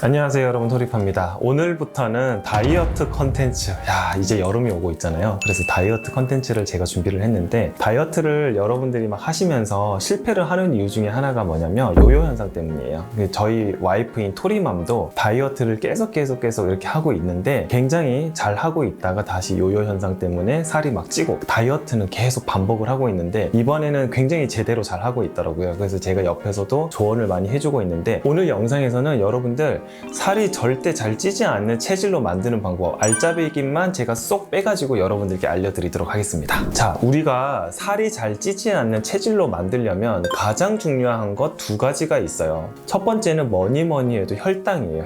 안녕하세요 여러분, 토리파입니다. 오늘부터는 다이어트 컨텐츠, 이제 여름이 오고 있잖아요. 그래서 다이어트 컨텐츠를 제가 준비를 했는데, 다이어트를 여러분들이 막 하시면서 실패를 하는 이유 중에 하나가 뭐냐면 요요 현상 때문이에요. 저희 와이프인 토리맘도 다이어트를 계속 이렇게 하고 있는데, 굉장히 잘 하고 있다가 다시 요요 현상 때문에 살이 막 찌고, 다이어트는 계속 반복을 하고 있는데 이번에는 굉장히 제대로 잘 하고 있더라고요. 그래서 제가 옆에서도 조언을 많이 해주고 있는데, 오늘 영상에서는 여러분들 살이 절대 잘 찌지 않는 체질로 만드는 방법, 알짜배기만 제가 쏙 빼가지고 여러분들께 알려드리도록 하겠습니다. 자, 우리가 살이 잘 찌지 않는 체질로 만들려면 가장 중요한 것 두 가지가 있어요. 첫 번째는 뭐니 해도 혈당이에요.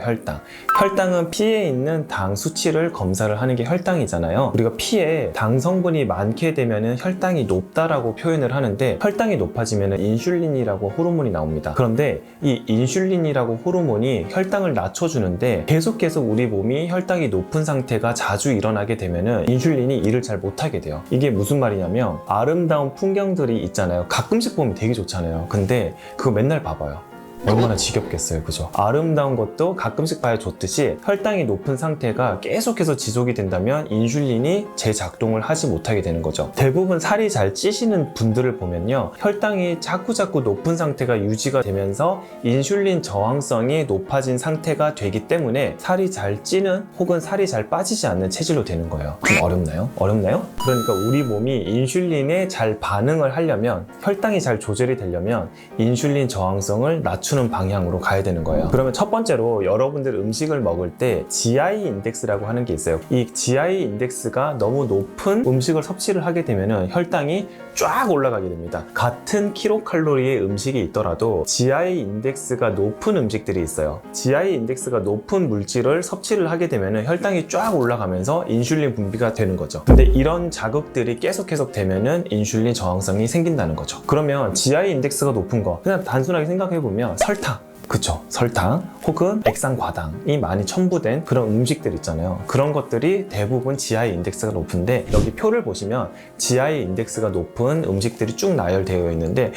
혈당은 피에 있는 당 수치를 검사를 하는 게 혈당이잖아요. 우리가 피에 당 성분이 많게 되면 혈당이 높다라고 표현을 하는데, 혈당이 높아지면 인슐린이라고 호르몬이 나옵니다. 그런데 이 인슐린이라고 호르몬이 혈당을 낮춰주는데, 계속 우리 몸이 혈당이 높은 상태가 자주 일어나게 되면은 인슐린이 일을 잘 못하게 돼요. 이게 무슨 말이냐면, 아름다운 풍경들이 있잖아요. 가끔씩 보면 되게 좋잖아요. 근데 그거 맨날 봐봐요. 얼마나 지겹겠어요, 그죠? 아름다운 것도 가끔씩 봐야 좋듯이, 혈당이 높은 상태가 계속해서 지속이 된다면 인슐린이 제작동을 하지 못하게 되는 거죠. 대부분 살이 잘 찌시는 분들을 보면요, 혈당이 자꾸 높은 상태가 유지가 되면서 인슐린 저항성이 높아진 상태가 되기 때문에 살이 잘 찌는, 혹은 살이 잘 빠지지 않는 체질로 되는 거예요. 좀 어렵나요? 그러니까 우리 몸이 인슐린에 잘 반응을 하려면, 혈당이 잘 조절이 되려면 인슐린 저항성을 낮추는 방향으로 가야 되는 거예요. 그러면 첫 번째로, 여러분들 음식을 먹을 때 GI 인덱스라고 하는 게 있어요. 이 GI 인덱스가 너무 높은 음식을 섭취를 하게 되면 혈당이 쫙 올라가게 됩니다. 같은 킬로칼로리의 음식이 있더라도 GI 인덱스가 높은 음식들이 있어요. GI 인덱스가 높은 물질을 섭취를 하게 되면 혈당이 쫙 올라가면서 인슐린 분비가 되는 거죠. 근데 이런 자극들이 계속 되면은 인슐린 저항성이 생긴다는 거죠. 그러면 GI 인덱스가 높은 거, 그냥 단순하게 생각해보면 설탕 혹은 액상과당이 많이 첨부된 그런 음식들 있잖아요. 그런 것들이 대부분 GI 인덱스가 높은데, 여기 표를 보시면 GI 인덱스가 높은 음식들이 쭉 나열되어 있는데,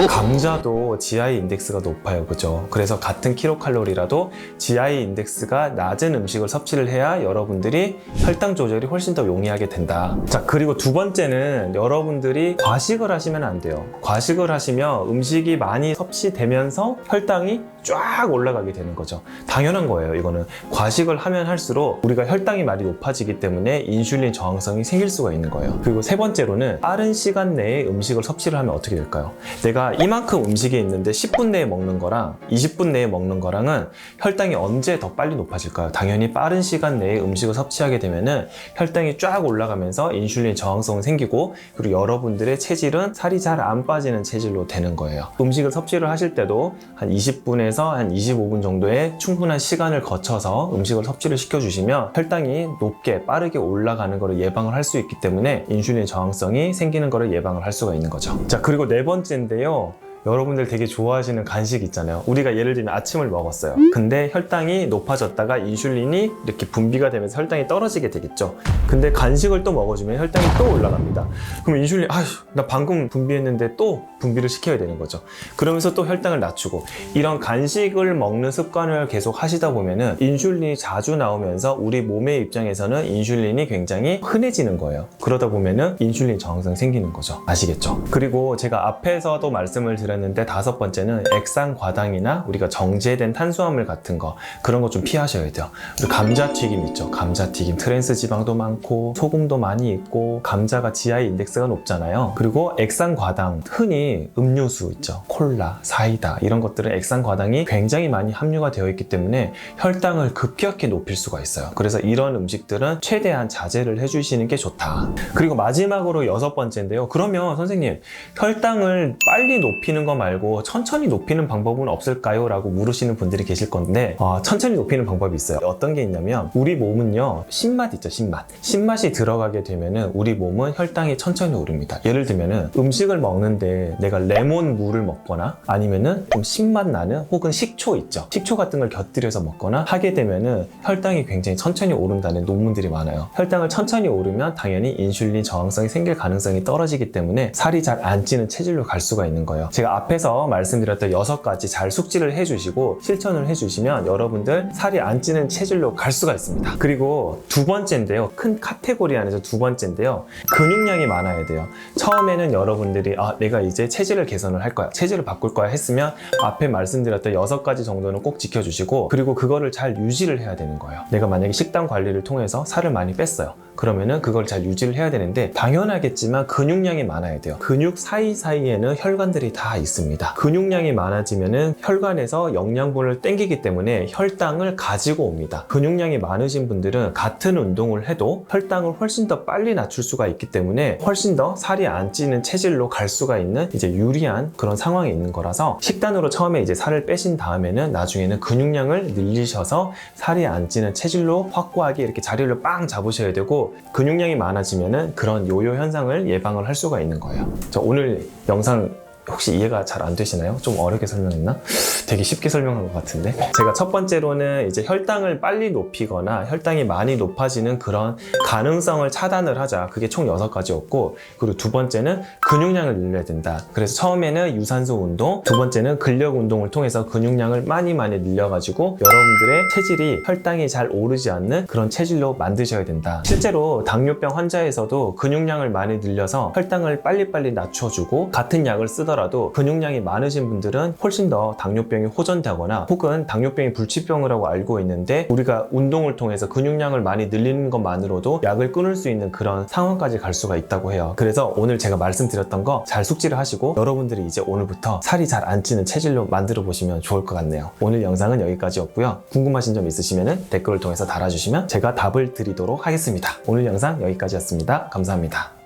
감자도 GI 인덱스가 높아요, 그죠? 그래서 같은 킬로칼로리라도 GI 인덱스가 낮은 음식을 섭취를 해야 여러분들이 혈당 조절이 훨씬 더 용이하게 된다. 자, 그리고 두 번째는, 여러분들이 과식을 하시면 안 돼요. 과식을 하시면 음식이 많이 섭취되면서 혈당이 쫙 올라가게 되는 거죠. 당연한 거예요. 이거는 과식을 하면 할수록 우리가 혈당이 많이 높아지기 때문에 인슐린 저항성이 생길 수가 있는 거예요. 그리고 세 번째로는, 빠른 시간 내에 음식을 섭취를 하면 어떻게 될까요? 내가 이만큼 음식이 있는데 10분 내에 먹는 거랑 20분 내에 먹는 거랑은 혈당이 언제 더 빨리 높아질까요? 당연히 빠른 시간 내에 음식을 섭취하게 되면은 혈당이 쫙 올라가면서 인슐린 저항성이 생기고, 그리고 여러분들의 체질은 살이 잘 안 빠지는 체질로 되는 거예요. 음식을 섭취를 하실 때도 한 20분에서 한 25분 정도의 충분한 시간을 거쳐서 음식을 섭취를 시켜주시면 혈당이 높게 빠르게 올라가는 것을 예방을 할 수 있기 때문에 인슐린 저항성이 생기는 것을 예방을 할 수가 있는 거죠. 자, 그리고 네 번째인데요, 여러분들 되게 좋아하시는 간식 있잖아요. 우리가 예를 들면 아침을 먹었어요. 근데 혈당이 높아졌다가 인슐린이 이렇게 분비가 되면서 혈당이 떨어지게 되겠죠. 근데 간식을 또 먹어주면 혈당이 또 올라갑니다. 그럼 인슐린, 나 방금 분비했는데 또 분비를 시켜야 되는 거죠. 그러면서 또 혈당을 낮추고, 이런 간식을 먹는 습관을 계속 하시다 보면은 인슐린이 자주 나오면서 우리 몸의 입장에서는 인슐린이 굉장히 흔해지는 거예요. 그러다 보면은 인슐린 저항성이 생기는 거죠. 아시겠죠? 그리고 제가 앞에서도 말씀을 드렸는데, 다섯 번째는 액상과당이나 우리가 정제된 탄수화물 같은 거, 그런 거 좀 피하셔야 돼요. 그리고 감자튀김 있죠. 감자튀김 트랜스 지방도 많고 소금도 많이 있고, 감자가 GI 인덱스가 높잖아요. 그리고 액상과당, 흔히 음료수 있죠. 콜라, 사이다, 이런 것들은 액상과당이 굉장히 많이 함유가 되어 있기 때문에 혈당을 급격히 높일 수가 있어요. 그래서 이런 음식들은 최대한 자제를 해주시는 게 좋다. 그리고 마지막으로 여섯 번째인데요, 그러면 선생님, 혈당을 빨리 높이는 거 말고 천천히 높이는 방법은 없을까요? 라고 물으시는 분들이 계실 건데, 천천히 높이는 방법이 있어요. 어떤 게 있냐면, 우리 몸은요, 신맛 있죠, 신맛이 들어가게 되면은 우리 몸은 혈당이 천천히 오릅니다. 예를 들면은 음식을 먹는데 내가 레몬 물을 먹거나, 아니면은 좀 신맛 나는, 혹은 식초 있죠, 식초 같은 걸 곁들여서 먹거나 하게 되면은 혈당이 굉장히 천천히 오른다는 논문들이 많아요. 혈당을 천천히 오르면 당연히 인슐린 저항성이 생길 가능성이 떨어지기 때문에 살이 잘 안 찌는 체질로 갈 수가 있는 거예요. 제가 제가 앞에서 말씀드렸던 6가지 잘 숙지를 해주시고 실천을 해주시면 여러분들 살이 안 찌는 체질로 갈 수가 있습니다. 그리고 두 번째인데요. 큰 카테고리 안에서 두 번째인데요. 근육량이 많아야 돼요. 처음에는 여러분들이 내가 이제 체질을 개선을 할 거야, 체질을 바꿀 거야 했으면 앞에 말씀드렸던 6가지 정도는 꼭 지켜주시고, 그리고 그거를 잘 유지를 해야 되는 거예요. 내가 만약에 식단 관리를 통해서 살을 많이 뺐어요. 그러면은 그걸 잘 유지를 해야 되는데, 당연하겠지만 근육량이 많아야 돼요. 근육 사이사이에는 혈관들이 다 있습니다. 근육량이 많아지면은 혈관에서 영양분을 땡기기 때문에 혈당을 가지고 옵니다. 근육량이 많으신 분들은 같은 운동을 해도 혈당을 훨씬 더 빨리 낮출 수가 있기 때문에 훨씬 더 살이 안 찌는 체질로 갈 수가 있는 이제 유리한 그런 상황에 있는 거라서, 식단으로 처음에 이제 살을 빼신 다음에는 나중에는 근육량을 늘리셔서 살이 안 찌는 체질로 확고하게 이렇게 자리를 빵 잡으셔야 되고, 근육량이 많아지면은 그런 요요 현상을 예방을 할 수가 있는 거예요. 오늘 영상 혹시 이해가 잘 안 되시나요? 좀 어렵게 설명했나? 되게 쉽게 설명한 것 같은데. 제가 첫 번째로는 이제 혈당을 빨리 높이거나 혈당이 많이 높아지는 그런 가능성을 차단을 하자. 그게 총 6가지였고, 그리고 두 번째는 근육량을 늘려야 된다. 그래서 처음에는 유산소 운동, 두 번째는 근력 운동을 통해서 근육량을 많이 늘려가지고 여러분들의 체질이 혈당이 잘 오르지 않는 그런 체질로 만드셔야 된다. 실제로 당뇨병 환자에서도 근육량을 많이 늘려서 혈당을 빨리빨리 낮춰주고, 같은 약을 쓰더라도 근육량이 많으신 분들은 훨씬 더 당뇨병이 호전되거나, 혹은 당뇨병이 불치병이라고 알고 있는데 우리가 운동을 통해서 근육량을 많이 늘리는 것만으로도 약을 끊을 수 있는 그런 상황까지 갈 수가 있다고 해요. 그래서 오늘 제가 말씀드렸던 거 잘 숙지를 하시고 여러분들이 이제 오늘부터 살이 잘 안 찌는 체질로 만들어 보시면 좋을 것 같네요. 오늘 영상은 여기까지였고요. 궁금하신 점 있으시면 댓글을 통해서 달아주시면 제가 답을 드리도록 하겠습니다. 오늘 영상 여기까지였습니다. 감사합니다.